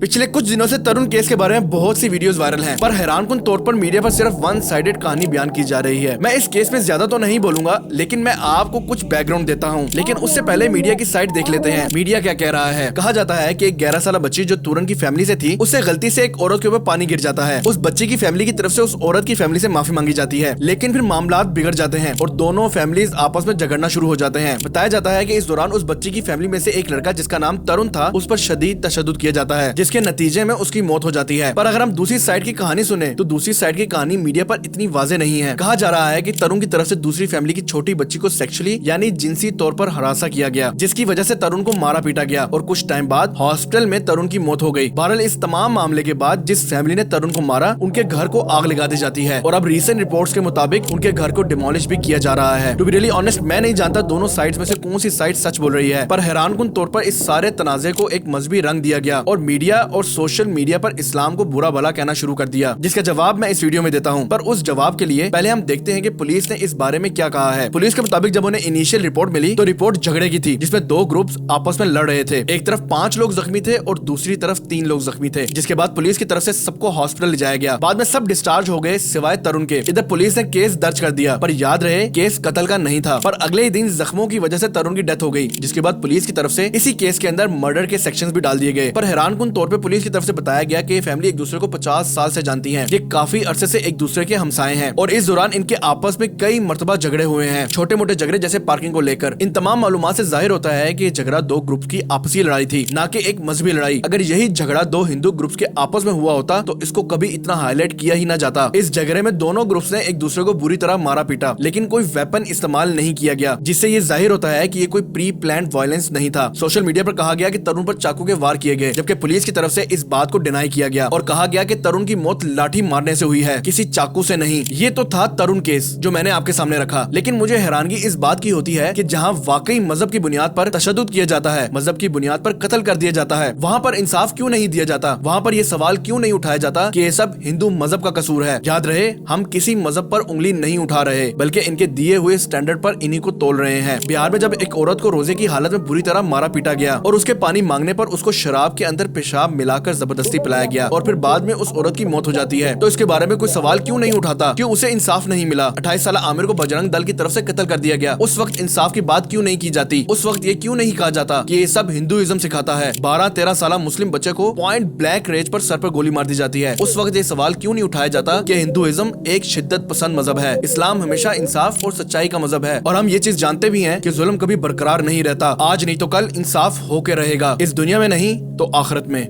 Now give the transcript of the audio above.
पिछले कुछ दिनों से तरुण केस के बारे में बहुत सी वीडियोस वायरल हैं, पर हैरानकुन तौर पर मीडिया पर सिर्फ वन साइडेड कहानी बयान की जा रही है। मैं इस केस में ज्यादा तो नहीं बोलूंगा, लेकिन मैं आपको कुछ बैकग्राउंड देता हूं। लेकिन उससे पहले मीडिया की साइड देख लेते हैं। मीडिया क्या कह रहा है। कहा जाता है कि एक 11 साल बच्ची जो तरुण की फैमिली से थी, उससे गलती से एक औरत के ऊपर पानी गिर जाता है। उस बच्ची की फैमिली की तरफ से उस औरत की फैमिली से माफी मांगी जाती है, लेकिन फिर मामला बिगड़ जाते हैं और दोनों फैमिलीज आपस में झगड़ना शुरू हो जाते हैं। बताया जाता है कि इस दौरान उस बच्ची की फैमिली में से एक लड़का जिसका नाम तरुण था, उस पर शदीद तशद्दुद किया जाता है, जिसके नतीजे में उसकी मौत हो जाती है। पर अगर हम दूसरी साइड की कहानी सुने तो दूसरी साइड की कहानी मीडिया पर इतनी वाज़े नहीं है। कहा जा रहा है कि तरुण की तरफ से दूसरी फैमिली की छोटी बच्ची को सेक्सुअली यानी जिनसी तौर पर हरासा किया गया, जिसकी वजह से तरुण को मारा पीटा गया और कुछ टाइम बाद हॉस्पिटल में तरुण की मौत हो गई। बहरहाल इस तमाम मामले के बाद जिस फैमिली ने तरुण को मारा, उनके घर को आग लगा दी जाती है और अब रीसेंट रिपोर्ट्स के मुताबिक उनके घर को डिमोलिश भी किया जा रहा है। टू बी रियली ऑनेस्ट, मैं नहीं जानता दोनों साइड्स में से कौन सी साइड सच बोल रही है, पर हैरानकुन तौर पर इस सारे तनाजे को एक मजहबी रंग दिया गया और मीडिया और सोशल मीडिया पर इस्लाम को बुरा भला कहना शुरू कर दिया, जिसका जवाब मैं इस वीडियो में देता हूं। पर उस जवाब के लिए पहले हम देखते हैं कि पुलिस ने इस बारे में क्या कहा है। पुलिस के मुताबिक जब उन्हें इनिशियल रिपोर्ट मिली तो रिपोर्ट झगड़े की थी, जिसमें दो ग्रुप्स आपस में लड़ रहे थे। एक तरफ 5 लोग जख्मी थे और दूसरी तरफ 3 लोग जख्मी थे, जिसके बाद पुलिस की तरफ से सबको हॉस्पिटल ले जाया गया। बाद में सब डिस्चार्ज हो गए सिवाय तरुण के। इधर पुलिस ने केस दर्ज कर दिया, पर याद रहे केस कत्ल का नहीं था। पर अगले ही दिन जख्मों की वजह से तरुण की डेथ हो गई, जिसके बाद पुलिस की तरफ से इसी केस के अंदर मर्डर के सेक्शंस भी डाल दिए गए। पर हैरानकुन तौर पे पुलिस की तरफ से बताया गया कि फैमिली एक दूसरे को 50 साल से जानती है, ये काफी अरसे से एक दूसरे के हमसाए हैं और इस दौरान इनके आपस में कई मर्तबा झगड़े हुए हैं, छोटे मोटे झगड़े जैसे पार्किंग को लेकर। इन तमाम मालूमात से जाहिर होता है कि ये झगड़ा दो ग्रुप की आपसी लड़ाई थी, ना कि एक मजहबी लड़ाई। अगर यही झगड़ा दो हिंदू ग्रुप्स के आपस में हुआ होता तो इसको कभी इतना हाईलाइट किया ही ना जाता। इस झगड़े में दोनों ग्रुप्स ने एक दूसरे को बुरी तरह मारा पीटा, लेकिन कोई वेपन इस्तेमाल नहीं किया गया, जिससे ये जाहिर होता है कि ये कोई प्री प्लान्ड वायलेंस नहीं था। सोशल मीडिया पर कहा गया कि तरुण पर चाकू के वार किए गए, जबकि पुलिस की तरफ से इस बात को डिनाई किया गया और कहा गया कि तरुण की मौत लाठी मारने से हुई है, किसी चाकू से नहीं। ये तो था तरुण केस जो मैंने आपके सामने रखा, लेकिन मुझे हैरानगी इस बात की होती है कि जहां वाकई मजहब की बुनियाद पर तशद्दुद किया जाता है, मजहब की बुनियाद पर कत्ल कर दिया जाता है, वहां पर इंसाफ क्यों नहीं दिया जाता? वहां पर यह सवाल क्यों नहीं उठाया जाता कि ये सब हिंदू मजहब का कसूर है? याद रहे, हम किसी मजहब पर उंगली नहीं उठा रहे, बल्कि इनके दिए हुए स्टैंडर्ड पर इन्हीं को तोल रहे हैं। बिहार में जब एक औरत को रोजे की हालत में बुरी तरह मारा पीटा गया और उसके पानी मांगने पर उसको शराब के अंदर पेशाब मिलाकर जबरदस्ती पिलाया गया और फिर बाद में उस औरत की मौत हो जाती है, तो इसके बारे में कोई सवाल क्यों नहीं उठाता? क्यों उसे इंसाफ नहीं मिला? 28 साल आमिर को बजरंग दल की तरफ से कत्ल कर दिया गया, उस वक्त इंसाफ की बात क्यों नहीं की जाती? उस वक्त ये क्यों नहीं कहा जाता कि ये सब हिंदुइज्म सिखाता है? 12-13 साल मुस्लिम बच्चे को पॉइंट ब्लैक रेंज पर सर पर गोली मार दी जाती है, उस वक्त ये सवाल क्यों नहीं उठाया जाता कि हिंदुइज्म एक शिद्दत पसंद मजहब है, इस्लाम हमेशा इंसाफ और सच्चाई का मजहब है और हम ये चीज जानते भी हैं कि जुल्म कभी बरकरार नहीं रहता। आज नहीं तो कल इंसाफ होके रहेगा, इस दुनिया में नहीं तो आखिरत में।